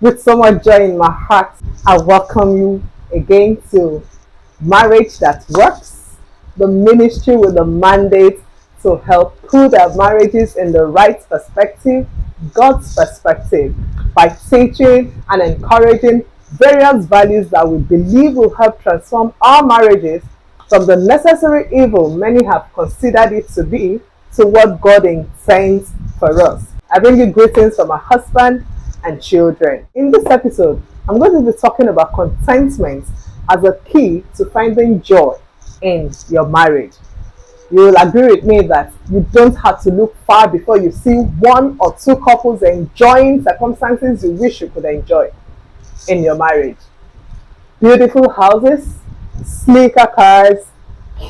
With so much joy in my heart, I welcome you again to Marriage That Works, the ministry with the mandate to help put our marriages in the right perspective, God's perspective, by teaching and encouraging various values that we believe will help transform our marriages from the necessary evil many have considered it to be to what God intends for us. I bring you greetings from my husband and children. In this episode, I'm going to be talking about contentment as a key to finding joy in your marriage. You will agree with me that you don't have to look far before you see one or two couples enjoying circumstances you wish you could enjoy in your marriage. Beautiful houses, sleeker cars,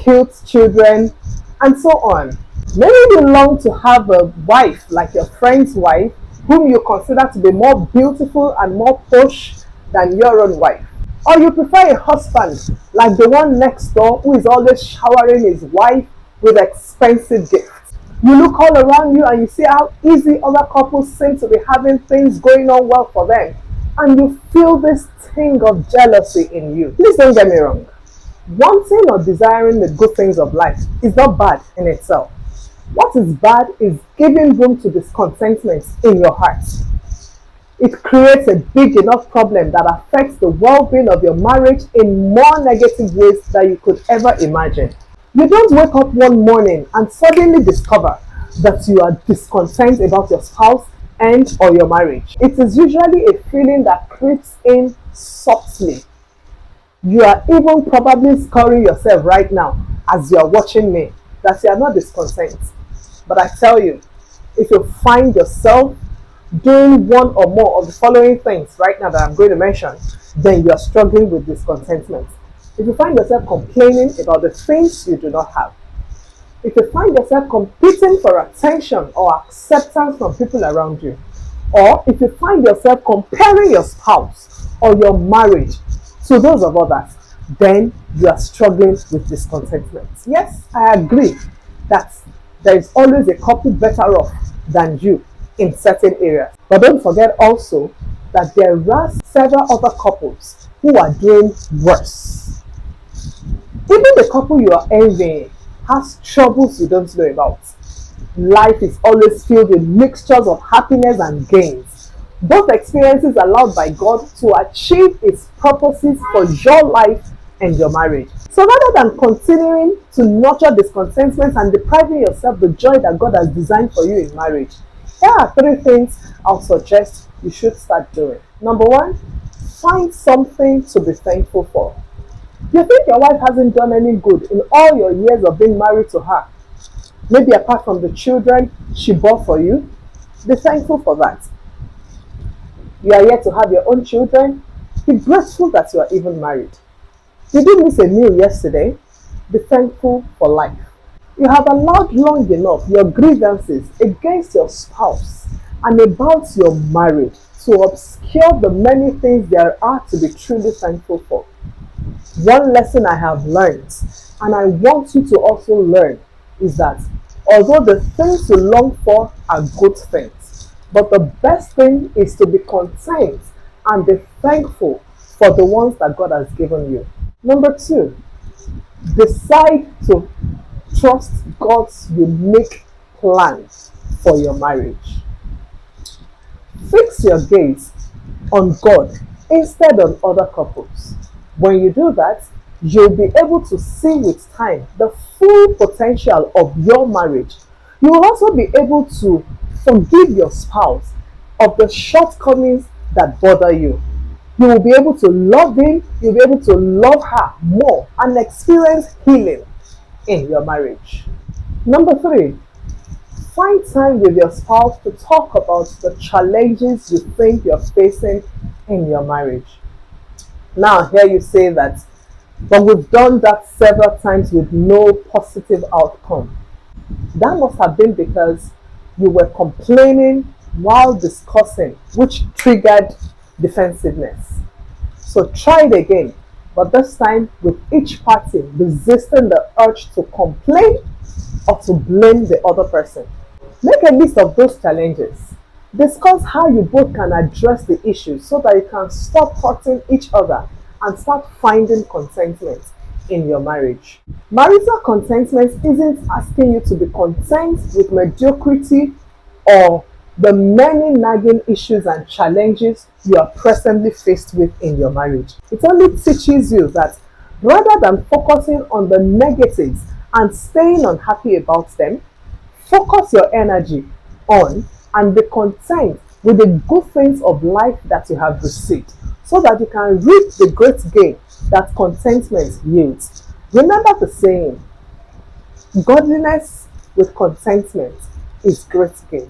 cute children, and so on. Maybe you long to have a wife like your friend's wife whom you consider to be more beautiful and more posh than your own wife. Or you prefer a husband like the one next door who is always showering his wife with expensive gifts. You look all around you and you see how easy other couples seem to be having things going on well for them. And you feel this thing of jealousy in you. Please don't get me wrong. Wanting or desiring the good things of life is not bad in itself. What is bad is giving room to discontentment in your heart. It creates a big enough problem that affects the well-being of your marriage in more negative ways than you could ever imagine. You don't wake up one morning and suddenly discover that you are discontent about your spouse and or your marriage. It is usually a feeling that creeps in softly. You are even probably scoring yourself right now as you are watching me that you are not discontent. But I tell you, if you find yourself doing one or more of the following things right now that I'm going to mention, then you are struggling with discontentment. If you find yourself complaining about the things you do not have, if you find yourself competing for attention or acceptance from people around you, or if you find yourself comparing your spouse or your marriage to those of others, then you are struggling with discontentment. Yes, I agree that there is always a couple better off than you in certain areas. But don't forget also that there are several other couples who are doing worse. Even the couple you are envying has troubles you don't know about. Life is always filled with mixtures of happiness and gains. Both experiences allowed by God to achieve its purposes for your life and your marriage. So rather than continuing to nurture discontentment and depriving yourself the joy that God has designed for you in marriage, here are three things I'll suggest you should start doing. Number one, find something to be thankful for. You think your wife hasn't done any good in all your years of being married to her? Maybe apart from the children she bore for you, be thankful for that. You are yet to have your own children, be grateful that you are even married. You didn't miss a meal yesterday, be thankful for life. You have allowed long enough your grievances against your spouse and about your marriage to obscure the many things there are to be truly thankful for. One lesson I have learned, and I want you to also learn, is that although the things you long for are good things, but the best thing is to be content and be thankful for the ones that God has given you. Number two, decide to trust God's unique plan for your marriage. Fix your gaze on God instead of other couples. When you do that, you'll be able to see with time the full potential of your marriage. You will also be able to forgive your spouse of the shortcomings that bother you. You will be able to love him, you'll be able to love her more and experience healing in your marriage. Number three, find time with your spouse to talk about the challenges you think you're facing in your marriage. Now, I hear you say that, but we've done that several times with no positive outcome. That must have been because you were complaining while discussing, which triggered defensiveness. So try it again, but this time with each party resisting the urge to complain or to blame the other person. Make a list of those challenges Discuss how you both can address the issue so that you can stop hurting each other and start finding contentment in your marriage. Marital contentment isn't asking you to be content with mediocrity or the many nagging issues and challenges you are presently faced with in your marriage. It only teaches you that rather than focusing on the negatives and staying unhappy about them, focus your energy on and be content with the good things of life that you have received so that you can reap the great gain that contentment yields. Remember the saying, godliness with contentment is great gain.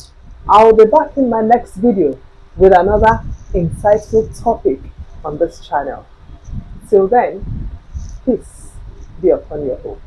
I will be back in my next video with another insightful topic on this channel. Till then, peace be upon your home.